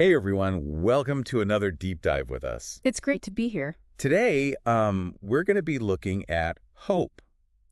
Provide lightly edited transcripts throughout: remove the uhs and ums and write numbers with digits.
Hey everyone, welcome to another deep dive with us. It's great to be here. Today, we're going to be looking at hope,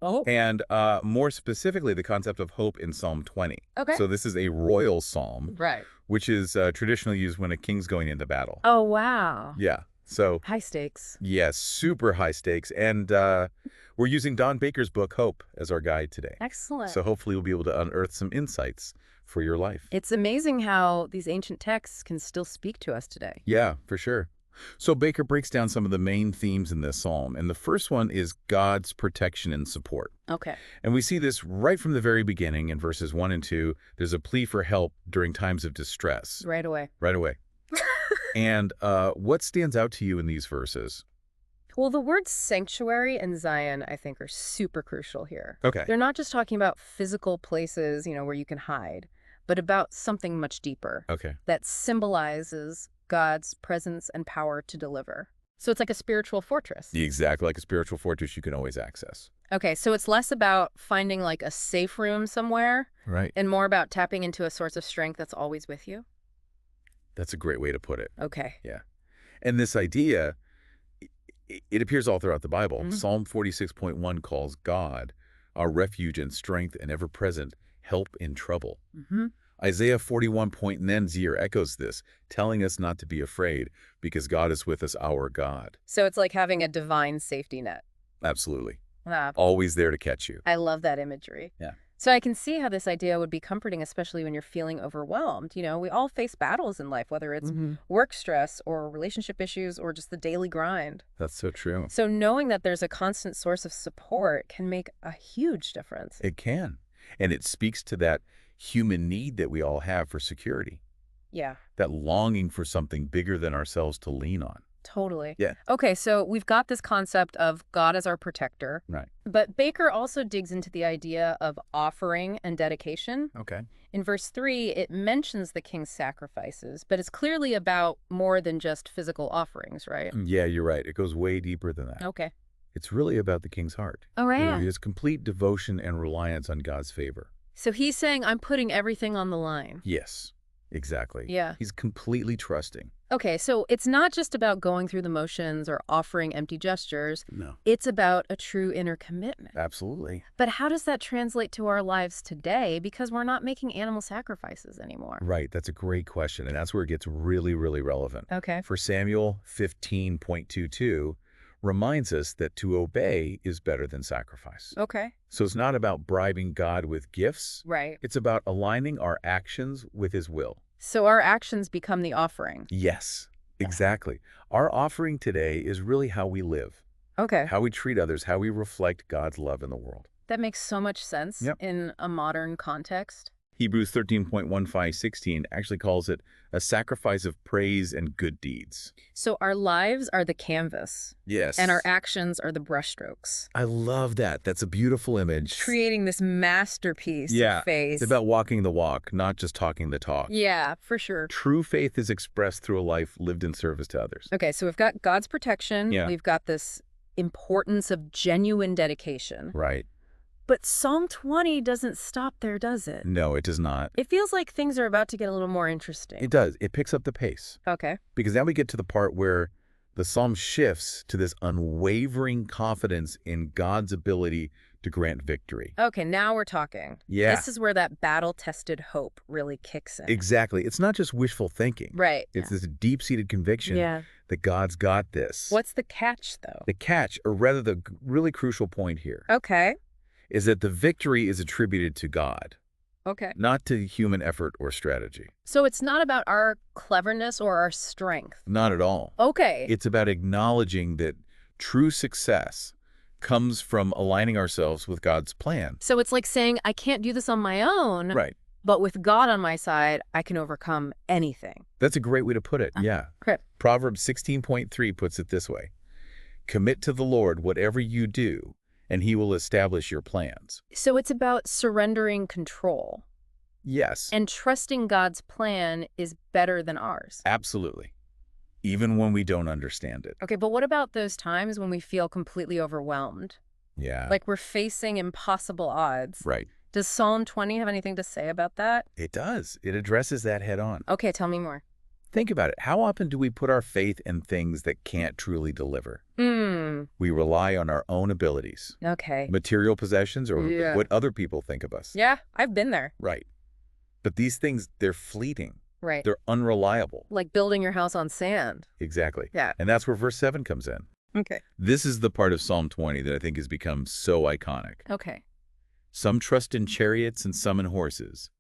Oh, and more specifically, the concept of hope in Psalm 20. okay. So this is a royal psalm, Right. which is traditionally used when a king's going into battle. Oh, wow. Yeah, so High stakes. yes, super high stakes, and we're using Don Baker's book, Hope, as our guide today. Excellent. So hopefully we'll be able to unearth some insights for your life. It's amazing how these ancient texts can still speak to us today. Yeah, for sure. So Baker breaks down some of the main themes in this psalm, and the first one is God's protection and support. Okay. And we see this right from the very beginning in verses 1 and 2. There's a plea for help during times of distress. Right away. Right away. And what stands out to you in these verses? Well, the words sanctuary and Zion, I think, are super crucial here. Okay. They're not just talking about physical places, where you can hide, but about something much deeper Okay. that symbolizes God's presence and power to deliver. So it's like a spiritual fortress. Exactly, like a spiritual fortress you can always access. Okay, so it's less about finding like a safe room somewhere Right. and more about tapping into a source of strength that's always with you. That's a great way to put it. Okay. Yeah. And this idea, it appears all throughout the Bible. Mhm. Psalm 46.1 calls God our refuge and strength and ever-present help in trouble. Mm-hmm. Isaiah 41.9 echoes this, telling us not to be afraid because God is with us, our God. So it's like having a divine safety net. Absolutely. Ah, Always there to catch you. I love that imagery. Yeah. So I can see how this idea would be comforting, especially when you're feeling overwhelmed. We all face battles in life, whether it's work stress or relationship issues or just the daily grind. That's so true. So knowing that there's a constant source of support can make a huge difference. It can. And it speaks to that human need that we all have for security, Yeah, that longing for something bigger than ourselves to lean on. totally. Yeah. Okay, so we've got this concept of God as our protector. Right. But Baker also digs into the idea of offering and dedication. Okay. In verse 3, it mentions the king's sacrifices, but it's clearly about more than just physical offerings, right? Yeah, you're right. It goes way deeper than that. Okay. It's really about the king's heart. Oh, right. His complete devotion and reliance on God's favor. So he's saying, I'm putting everything on the line. Yes, exactly. Yeah. He's completely trusting. Okay, so it's not just about going through the motions or offering empty gestures. No. It's about a true inner commitment. Absolutely. But how does that translate to our lives today? Because we're not making animal sacrifices anymore. Right. That's a great question. And that's where it gets really, really relevant. Okay. For Samuel 15.22 reminds us that to obey is better than sacrifice. Okay. So it's not about bribing God with gifts. Right. It's about aligning our actions with his will. So our actions become the offering. Yes, exactly. Our offering today is really how we live, Okay. how we treat others, how we reflect God's love in the world. That makes so much sense Yep. in a modern context. Hebrews 13.15-16 actually calls it a sacrifice of praise and good deeds. So our lives are the canvas, Yes. and our actions are the brushstrokes, I love that. That's a beautiful image. creating this masterpiece Yeah, of faith. It's about walking the walk, not just talking the talk. Yeah, for sure. True faith is expressed through a life lived in service to others. Okay, so we've got God's protection. Yeah. We've got this importance of genuine dedication. Right. But Psalm 20 doesn't stop there, does it? No, it does not. It feels like things are about to get a little more interesting. It does. It picks up the pace. Okay. Because now we get to the part where the psalm shifts to this unwavering confidence in God's ability to grant victory. Okay, now we're talking. Yeah. This is where that battle-tested hope really kicks in. Exactly. It's not just wishful thinking. Right. It's this deep-seated conviction Yeah. that God's got this. What's the catch, though? The catch, or rather the really crucial point here, Okay. is that the victory is attributed to God, Okay. not to human effort or strategy. So it's not about our cleverness or our strength. Not at all. Okay. It's about acknowledging that true success comes from aligning ourselves with God's plan. So it's like saying, I can't do this on my own, Right. but with God on my side, I can overcome anything. That's a great way to put it. Yeah. Correct. Proverbs 16.3 puts it this way. Commit to the Lord whatever you do, and he will establish your plans. So it's about surrendering control. Yes, And trusting God's plan is better than ours. absolutely. Even when we don't understand it. Okay, but what about those times when we feel completely overwhelmed? Yeah. Like we're facing impossible odds. Right. Does Psalm 20 have anything to say about that? It does. It addresses that head on. Okay, tell me more. Think about it. How often do we put our faith in things that can't truly deliver? Hmm. We rely on our own abilities, Okay. material possessions, or Yeah. what other people think of us. Yeah, I've been there. Right. But these things, they're fleeting. Right. They're unreliable. Like building your house on sand. Exactly. Yeah. And that's where verse 7 comes in. Okay. This is the part of Psalm 20 that I think has become so iconic. Okay. Some trust in chariots and some in horses,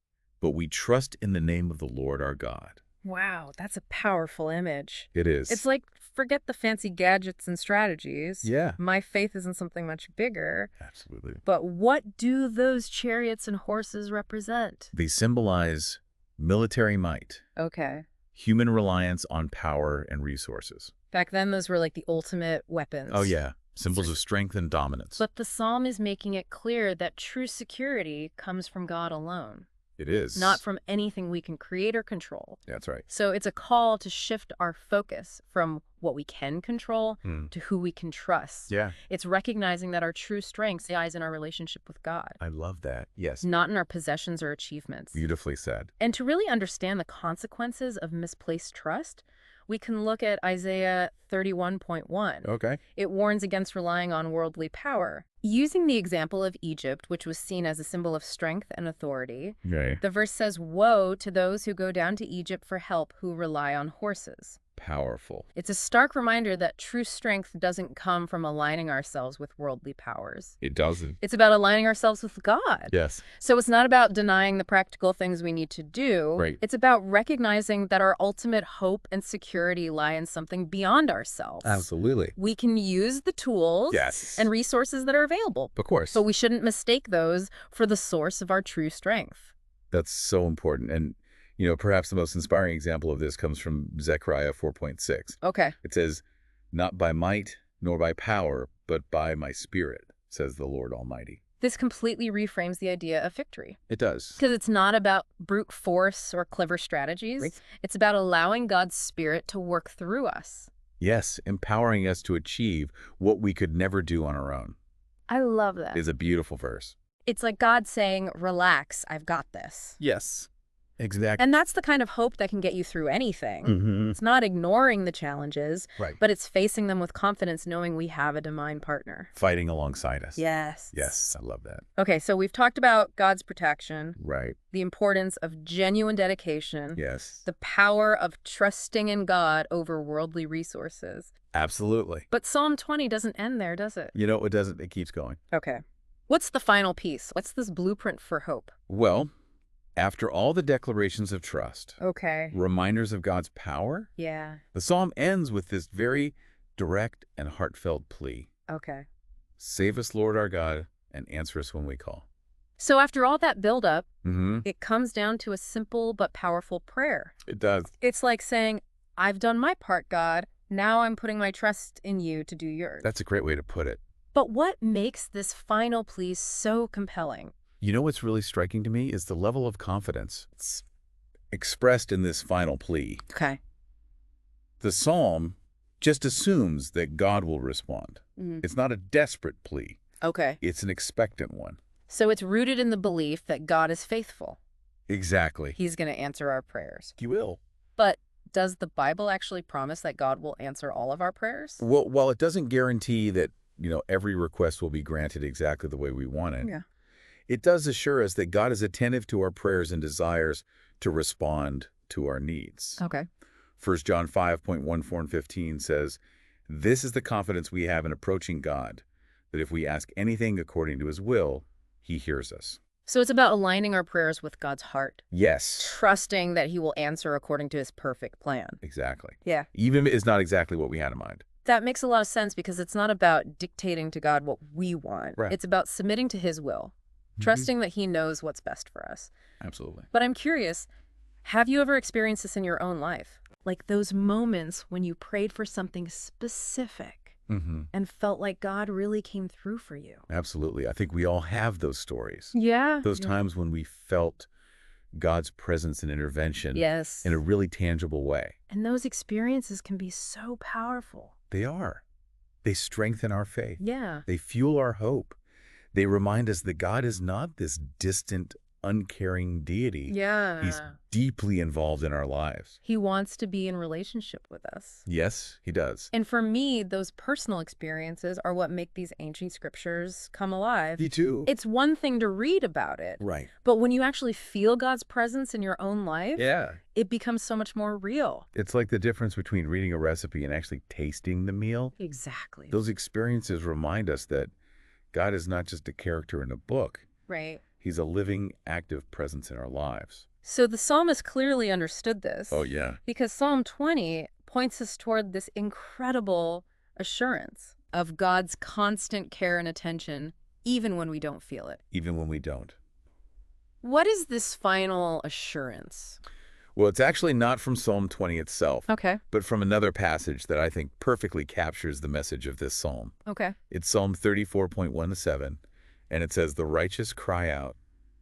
but we trust in the name of the Lord our God. Wow, that's a powerful image. It is. It's like, forget the fancy gadgets and strategies. Yeah. My faith is in something much bigger. Absolutely. But what do those chariots and horses represent? They symbolize military might, Okay. human reliance on power and resources. Back then, those were like the ultimate weapons. Oh, yeah. Symbols of strength and dominance. But the psalm is making it clear that true security comes from God alone, It is. not from anything we can create or control. That's right. So it's a call to shift our focus from what we can control to who we can trust. Yeah. It's recognizing that our true strength lies in our relationship with God, I love that. Yes. not in our possessions or achievements. Beautifully said. And to really understand the consequences of misplaced trust, we can look at Isaiah 31.1. Okay. It warns against relying on worldly power. Using the example of Egypt, which was seen as a symbol of strength and authority, Okay. the verse says, "Woe to those who go down to Egypt for help who rely on horses." Powerful. It's a stark reminder that true strength doesn't come from aligning ourselves with worldly powers. It doesn't. It's about aligning ourselves with God. Yes. So it's not about denying the practical things we need to do. Right. It's about recognizing that our ultimate hope and security lie in something beyond ourselves. Absolutely. We can use the tools Yes. and resources that are available, Of course. but we shouldn't mistake those for the source of our true strength. That's so important. And, perhaps the most inspiring example of this comes from Zechariah 4.6. Okay. It says, "Not by might nor by power, but by my spirit, says the Lord Almighty." This completely reframes the idea of victory. It does. Because it's not about brute force or clever strategies. Right. It's about allowing God's Spirit to work through us. Yes, empowering us to achieve what we could never do on our own. I love that. Is a beautiful verse. It's like God saying, relax, I've got this. Yes. Exactly. And that's the kind of hope that can get you through anything. It's not ignoring the challenges, Right. but it's facing them with confidence, knowing we have a divine partner. Fighting alongside us. Yes. Yes, I love that. Okay, so we've talked about God's protection, Right. the importance of genuine dedication, Yes. the power of trusting in God over worldly resources. Absolutely. But Psalm 20 doesn't end there, does it? It doesn't. It keeps going. Okay. What's the final piece? What's this blueprint for hope? Well, after all the declarations of trust, Okay. reminders of God's power, Yeah. the psalm ends with this very direct and heartfelt plea. Okay. Save us, Lord our God, and answer us when we call. So after all that buildup, Mm-hmm. it comes down to a simple but powerful prayer. It does. It's like saying, I've done my part, God. Now I'm putting my trust in you to do yours. That's a great way to put it. But what makes this final plea so compelling? What's really striking to me is the level of confidence it's expressed in this final plea. Okay. The psalm just assumes that God will respond. It's not a desperate plea. Okay. It's an expectant one. So it's rooted in the belief that God is faithful. Exactly. He's going to answer our prayers. He will. But does the Bible actually promise that God will answer all of our prayers? Well, while it doesn't guarantee that, every request will be granted exactly the way we want it, Yeah. it does assure us that God is attentive to our prayers and desires to respond to our needs. Okay. 1 John 5.14 and 15 says, "This is the confidence we have in approaching God, that if we ask anything according to his will, he hears us." So it's about aligning our prayers with God's heart, Yes, trusting that he will answer according to his perfect plan. exactly. Yeah. Even if it's not exactly what we had in mind. That makes a lot of sense because it's not about dictating to God what we want. Right. It's about submitting to his will, trusting that he knows what's best for us. Absolutely. But I'm curious, have you ever experienced this in your own life? Like those moments when you prayed for something specific and felt like God really came through for you? Absolutely. I think we all have those stories. Yeah. Those times when we felt God's presence and intervention Yes. in a really tangible way. And those experiences can be so powerful. They are. They strengthen our faith. Yeah. They fuel our hope. They remind us that God is not this distant, uncaring deity. Yeah. He's deeply involved in our lives. He wants to be in relationship with us. Yes, he does. And for me, those personal experiences are what make these ancient scriptures come alive. Me too. It's one thing to read about it, Right. but when you actually feel God's presence in your own life, Yeah. it becomes so much more real. It's like the difference between reading a recipe and actually tasting the meal. Exactly. Those experiences remind us that God is not just a character in a book. Right. He's a living, active presence in our lives. So the psalmist clearly understood this. Oh, yeah. Because Psalm 20 points us toward this incredible assurance of God's constant care and attention, even when we don't feel it. Even when we don't. What is this final assurance? Well, it's actually not from Psalm 20 itself, Okay. but from another passage that I think perfectly captures the message of this psalm. Okay. It's Psalm 34.1-7, and it says, "The righteous cry out,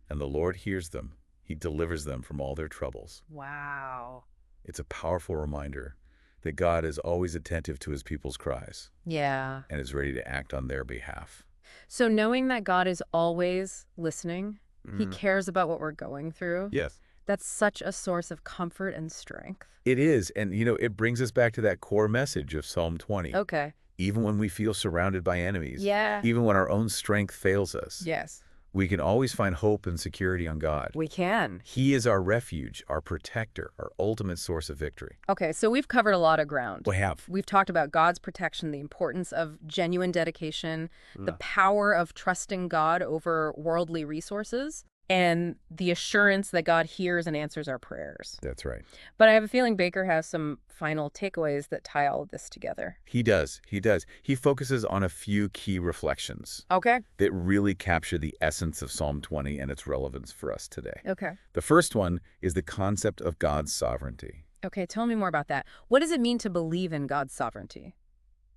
and the Lord hears them. He delivers them from all their troubles." Wow. It's a powerful reminder that God is always attentive to his people's cries Yeah. and is ready to act on their behalf. So knowing that God is always listening, He Mhm. cares about what we're going through, Yes. that's such a source of comfort and strength. It is, and it brings us back to that core message of Psalm 20. Okay. Even when we feel surrounded by enemies, Yeah. even when our own strength fails us, Yes. we can always find hope and security on God. We can. He is our refuge, our protector, our ultimate source of victory. Okay, so we've covered a lot of ground. We have. We've talked about God's protection, the importance of genuine dedication, the Yeah. power of trusting God over worldly resources, and the assurance that God hears and answers our prayers. That's right. But I have a feeling Baker has some final takeaways that tie all of this together. He does. He does. He focuses on a few key reflections Okay. that really capture the essence of Psalm 20 and its relevance for us today. Okay. The first one is the concept of God's sovereignty. Okay, tell me more about that. What does it mean to believe in God's sovereignty?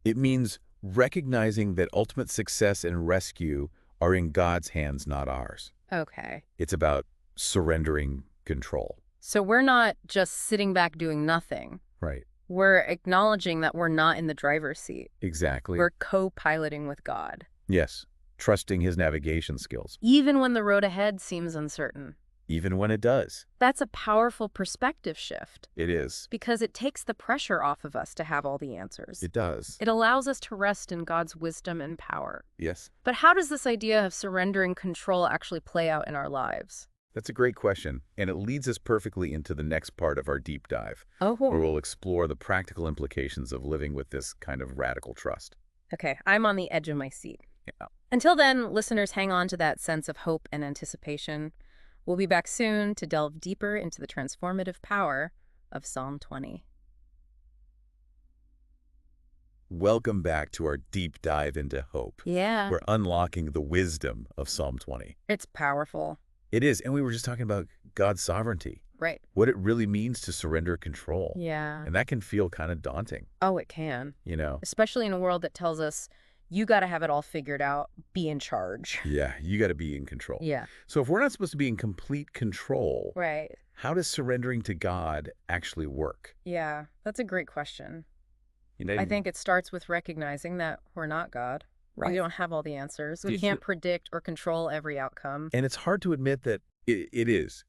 It means recognizing that ultimate success and rescue are in God's hands, not ours. Okay. It's about surrendering control. So we're not just sitting back doing nothing. Right. We're acknowledging that we're not in the driver's seat. Exactly. We're co-piloting with God. Yes. Trusting his navigation skills, Even when the road ahead seems uncertain. even when it does. That's a powerful perspective shift It is. because it takes the pressure off of us to have all the answers. It does. It allows us to rest in God's wisdom and power. Yes. But how does this idea of surrendering control actually play out in our lives? That's a great question, and it leads us perfectly into the next part of our deep dive, where Oh, we'll explore the practical implications of living with this kind of radical trust. okay. I'm on the edge of my seat. Yeah. Until then, listeners, hang on to that sense of hope and anticipation. We'll be back soon to delve deeper into the transformative power of Psalm 20. Welcome back to our deep dive into hope. Yeah, We're unlocking the wisdom of Psalm 20. it's powerful. It is, and we were just talking about God's sovereignty, Right. what it really means to surrender control. Yeah. And that can feel kind of daunting, Oh, it can. Especially in a world that tells us, you got to have it all figured out, be in charge. Yeah, you got to be in control. Yeah. So if we're not supposed to be in complete control, Right. how does surrendering to God actually work? Yeah, that's a great question. I think it starts with recognizing that we're not God. Right. We don't have all the answers. We Did can't you- predict or control every outcome. And it's hard to admit that it is.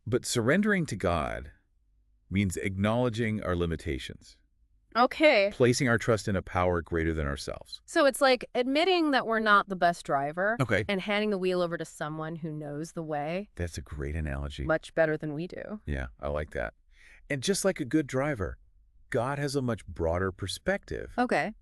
But surrendering to God means acknowledging our limitations, Okay. placing our trust in a power greater than ourselves. So it's like admitting that we're not the best driver Okay. and handing the wheel over to someone who knows the way That's a great analogy. much better than we do. Yeah, I like that. And just like a good driver, God has a much broader perspective. Okay.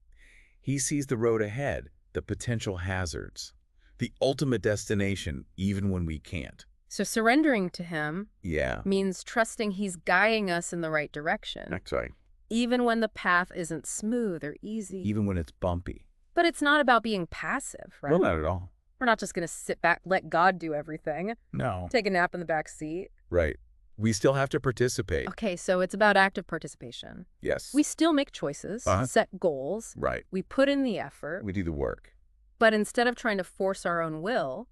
He sees the road ahead, the potential hazards, the ultimate destination, even when we can't. So surrendering to him Yeah, means trusting he's guiding us in the right direction, that's right. even when the path isn't smooth or easy. Even when it's bumpy. But it's not about being passive, right? Well, not at all. We're not just going to sit back, let God do everything, No. take a nap in the back seat. Right. We still have to participate. Okay, so it's about active participation. Yes. We still make choices, Uh-huh. set goals, Right. we put in the effort, We do the work. but instead of trying to force our own will,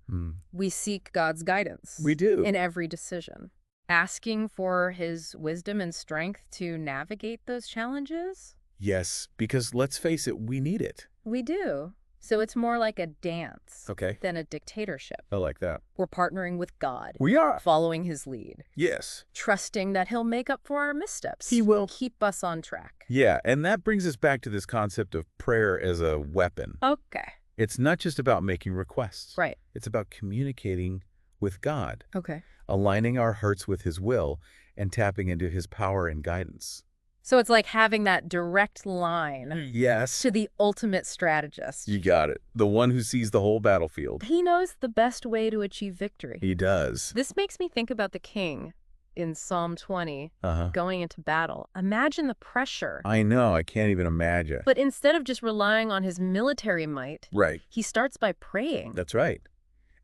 we seek God's guidance. We do. In every decision. Asking for his wisdom and strength to navigate those challenges? Yes, because let's face it, we need it. We do. So it's more like a dance Okay. than a dictatorship. I like that. We're partnering with God, We are. following his lead, Yes. trusting that he'll make up for our missteps. He will. Keep us on track. Yeah, and that brings us back to this concept of prayer as a weapon. Okay. It's not just about making requests. Right. It's about communicating with God, Okay. aligning our hearts with his will, and tapping into his power and guidance. So it's like having that direct line Yes. to the ultimate strategist. You got it. The one who sees the whole battlefield. He knows the best way to achieve victory. He does. This makes me think about the king in Psalm 20 Uh-huh. going into battle. Imagine the pressure. I know. I can't even imagine. But instead of just relying on his military might, Right. he starts by praying. That's right.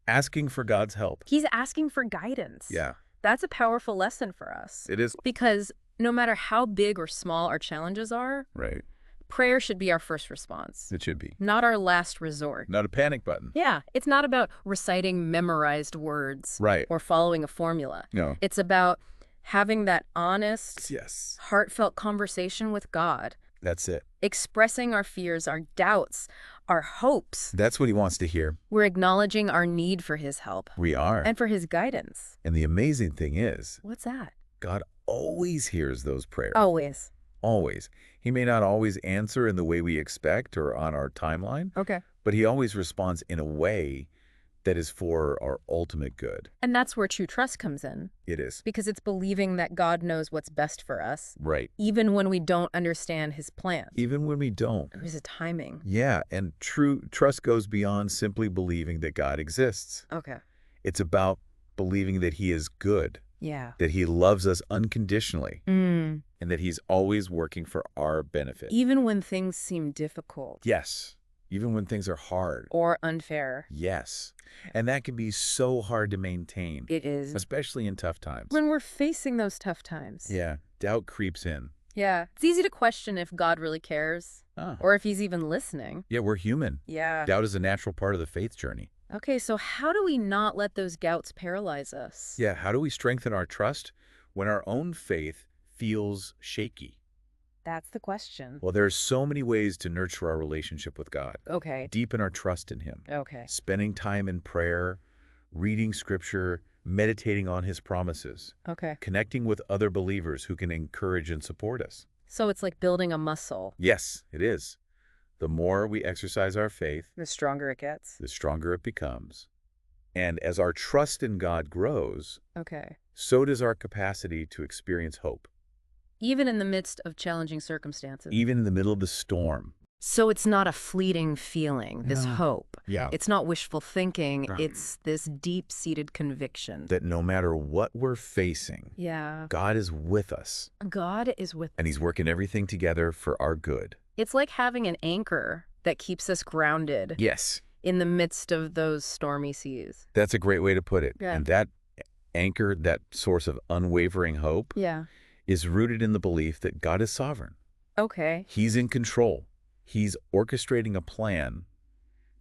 Asking for God's help. He's asking for guidance. Yeah, That's a powerful lesson for us. it is. Because no matter how big or small our challenges are, Right. prayer should be our first response, It should be. not our last resort. Not a panic button. Yeah, it's not about reciting memorized words Right. or following a formula. No. It's about having that honest, Yes. heartfelt conversation with God, That's it. expressing our fears, our doubts, our hopes. That's what he wants to hear. We're acknowledging our need for his help We are. and for his guidance. And the amazing thing is, What's that? God always hears those prayers. Always. Always. He may not always answer in the way we expect or on our timeline, Okay. but he always responds in a way that is for our ultimate good. And that's where true trust comes in, It is. because it's believing that God knows what's best for us, Right. even when we don't understand his plan Even when we don't. or his timing. Yeah, and true trust goes beyond simply believing that God exists. Okay. It's about believing that he is good, Yeah. that he loves us unconditionally, Mm. and that he's always working for our benefit. Even when things seem difficult Yes, even when things are hard. or unfair. Yes, and that can be so hard to maintain, It is. especially in tough times. When we're facing those tough times. Yeah, doubt creeps in. Yeah. It's easy to question if God really cares Ah. or if he's even listening. Yeah, we're human. Yeah. Doubt is a natural part of the faith journey. Okay, so how do we not let those doubts paralyze us? Yeah, how do we strengthen our trust when our own faith feels shaky? That's the question. Well, there are so many ways to nurture our relationship with God, Okay. deepen our trust in him, Okay. spending time in prayer, reading scripture, meditating on his promises, Okay. connecting with other believers who can encourage and support us. So it's like building a muscle. Yes, it is. The more we exercise our faith, The stronger it gets. the stronger it becomes. And as our trust in God grows, Okay. so does our capacity to experience hope, Even in the midst of challenging circumstances. even in the middle of the storm. So it's not a fleeting feeling, this No. hope. Yeah. It's not wishful thinking. Right. It's this deep-seated conviction. That no matter what we're facing, Yeah. God is with us, God is with and he's working everything together for our good. It's like having an anchor that keeps us grounded Yes, in the midst of those stormy seas. that's a great way to put it. Yeah. And that anchor, that source of unwavering hope, Yeah. is rooted in the belief that God is sovereign. Okay. He's in control. He's orchestrating a plan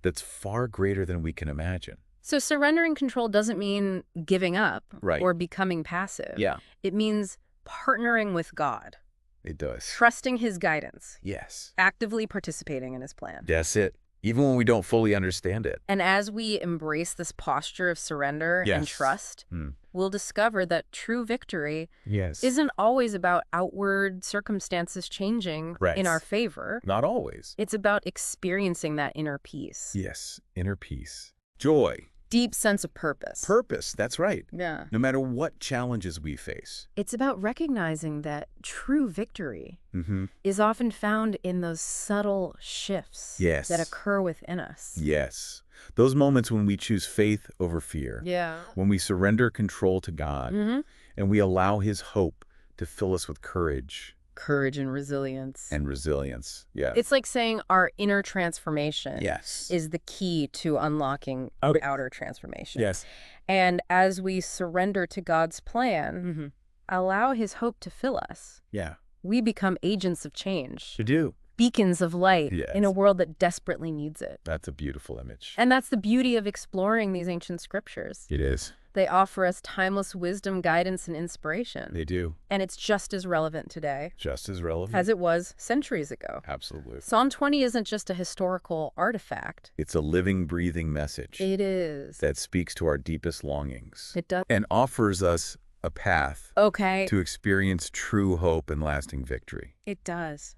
that's far greater than we can imagine. So surrendering control doesn't mean giving up Right. or becoming passive. Yeah, It means partnering with God, it does. trusting his guidance, Yes, actively participating in his plan. that's it. Even when we don't fully understand it. And as we embrace this posture of surrender and Yes. trust, Hmm. we'll discover that true victory Yes. isn't always about outward circumstances changing Right. in our favor. Not always. It's about experiencing that inner peace. Yes, inner peace. Joy. Deep sense of purpose. Purpose, that's right. Yeah. No matter what challenges we face. It's about recognizing that true victory Mm-hmm. is often found in those subtle shifts Yes. that occur within us. Yes. Those moments when we choose faith over fear. Yeah. When we surrender control to God. Mm-hmm. And we allow his hope to fill us with courage Courage and resilience. and resilience. Yeah. It's like saying our inner transformation Yes. is the key to unlocking Okay. outer transformation. Yes. And as we surrender to God's plan, allow his hope to fill us, Yeah. we become agents of change, To do. beacons of light Yes. in a world that desperately needs it. That's a beautiful image. And that's the beauty of exploring these ancient scriptures. It is. They offer us timeless wisdom, guidance, and inspiration. They do. And it's just as relevant today Just as relevant. as it was centuries ago. Absolutely. Psalm 20 isn't just a historical artifact. It's a living, breathing message It is. that speaks to our deepest longings. It does. And offers us a path Okay. to experience true hope and lasting victory. It does.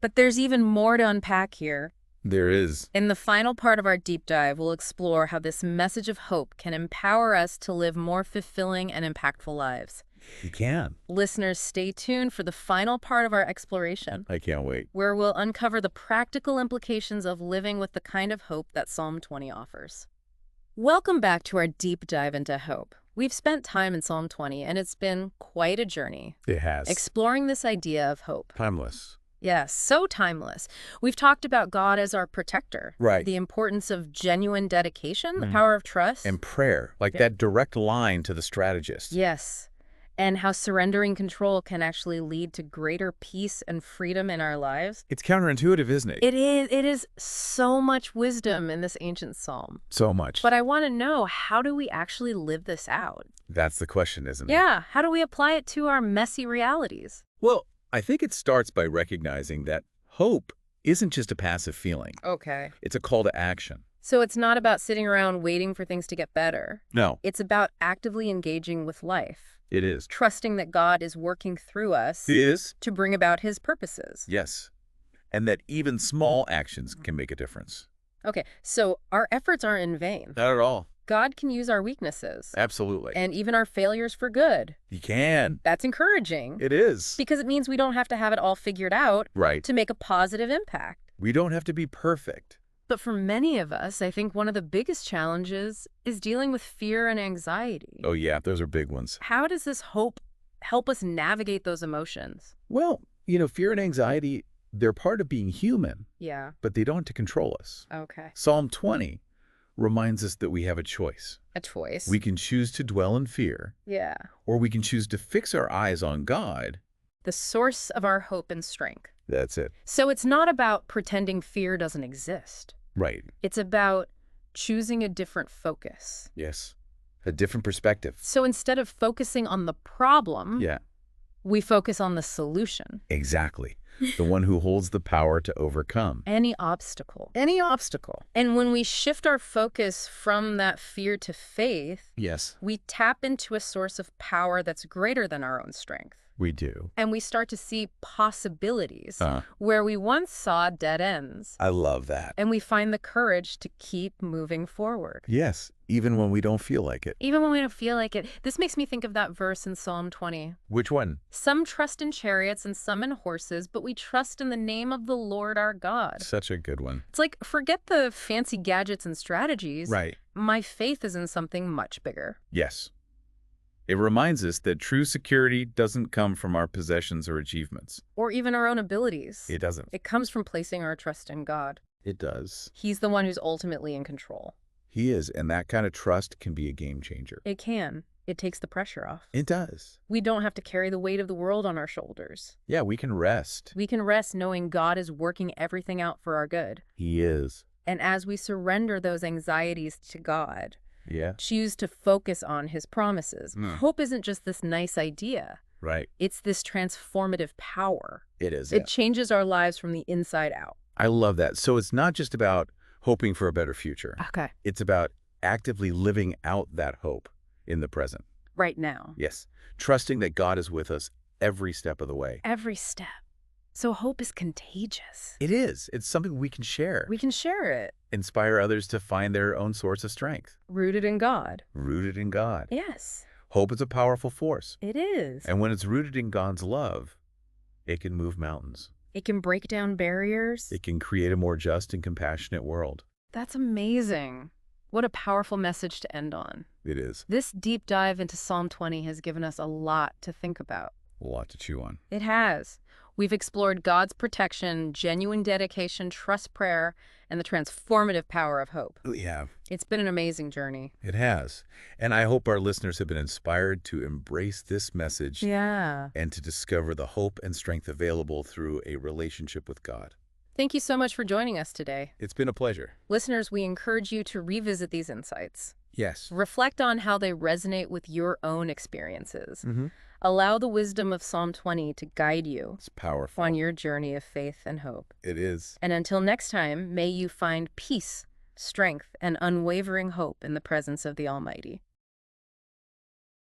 But there's even more to unpack here. There is. In the final part of our deep dive, we'll explore how this message of hope can empower us to live more fulfilling and impactful lives. You can. Listeners, stay tuned for the final part of our exploration, I can't wait. where we'll uncover the practical implications of living with the kind of hope that Psalm 20 offers. Welcome back to our deep dive into hope. We've spent time in Psalm 20, and it's been quite a journey, It has. exploring this idea of hope. Timeless. Yes, so timeless. We've talked about God as our protector. Right. The importance of genuine dedication, the power of trust. And prayer, like that direct line to the strategist. Yes. And how surrendering control can actually lead to greater peace and freedom in our lives. It's counterintuitive, isn't it? It is. It is so much wisdom in this ancient psalm. So much. But I want to know, how do we actually live this out? That's the question, isn't it? Yeah. How do we apply it to our messy realities? Well, I think it starts by recognizing that hope isn't just a passive feeling. Okay. It's a call to action. So it's not about sitting around waiting for things to get better. No, It's about actively engaging with life, it is. trusting that God is working through us It is? to bring about his purposes. Yes. And that even small actions can make a difference. Okay, so our efforts aren't in vain. Not at all. God can use our weaknesses Absolutely. and even our failures for good. You can. That's encouraging It is. because it means we don't have to have it all figured out Right. to make a positive impact. We don't have to be perfect. But for many of us, I think one of the biggest challenges is dealing with fear and anxiety. Oh, yeah, those are big ones. How does this hope help us navigate those emotions? Well, fear and anxiety, they're part of being human, Yeah, but they don't have to control us. okay. Psalm 20 reminds us that we have a choice. A choice. We can choose to dwell in fear, Yeah. or we can choose to fix our eyes on God. The source of our hope and strength. That's it. So it's not about pretending fear doesn't exist. Right. It's about choosing a different focus. Yes. A different perspective. So instead of focusing on the problem, Yeah, we focus on the solution. exactly. The one who holds the power to overcome. Any obstacle. Any obstacle. And when we shift our focus from that fear to faith, Yes, we tap into a source of power that's greater than our own strength. we do. And we start to see possibilities Uh, where we once saw dead ends. I love that. And we find the courage to keep moving forward. Yes, even when we don't feel like it. Even when we don't feel like it. This makes me think of that verse in Psalm 20. Which one? Some trust in chariots and some in horses, but we trust in the name of the Lord our God. Such a good one. It's like, forget the fancy gadgets and strategies. Right. My faith is in something much bigger. Yes. It reminds us that true security doesn't come from our possessions or achievements. Or even our own abilities. It doesn't. It comes from placing our trust in God. It does. He's the one who's ultimately in control. He is, and that kind of trust can be a game changer. It can. It takes the pressure off. It does. We don't have to carry the weight of the world on our shoulders. Yeah, we can rest. We can rest knowing God is working everything out for our good. He is. And as we surrender those anxieties to God, Yeah. choose to focus on his promises, hope isn't just this nice idea. Right. It's this transformative power. It is. It changes our lives from the inside out. I love that. So it's not just about hoping for a better future. Okay. It's about actively living out that hope in the present. Right now. Yes. Trusting that God is with us every step of the way. Every step. So hope is contagious. It is. It's something we can share. We can share it. Inspire others to find their own source of strength. Rooted in God. Rooted in God. Yes, Hope is a powerful force. it is. And when it's rooted in God's love, it can move mountains. It can break down barriers. It can create a more just and compassionate world. That's amazing. What a powerful message to end on. It is. This deep dive into Psalm 20 has given us a lot to think about. A lot to chew on. It has. We've explored God's protection, genuine dedication, trust, prayer, and the transformative power of hope. Yeah, It's been an amazing journey. it has. And I hope our listeners have been inspired to embrace this message Yeah. and to discover the hope and strength available through a relationship with God. Thank you so much for joining us today. It's been a pleasure. Listeners, we encourage you to revisit these insights. Yes. Reflect on how they resonate with your own experiences. Mm-hmm. Allow the wisdom of Psalm 20 to guide you It's powerful. on your journey of faith and hope. It is. And until next time, may you find peace, strength, and unwavering hope in the presence of the Almighty.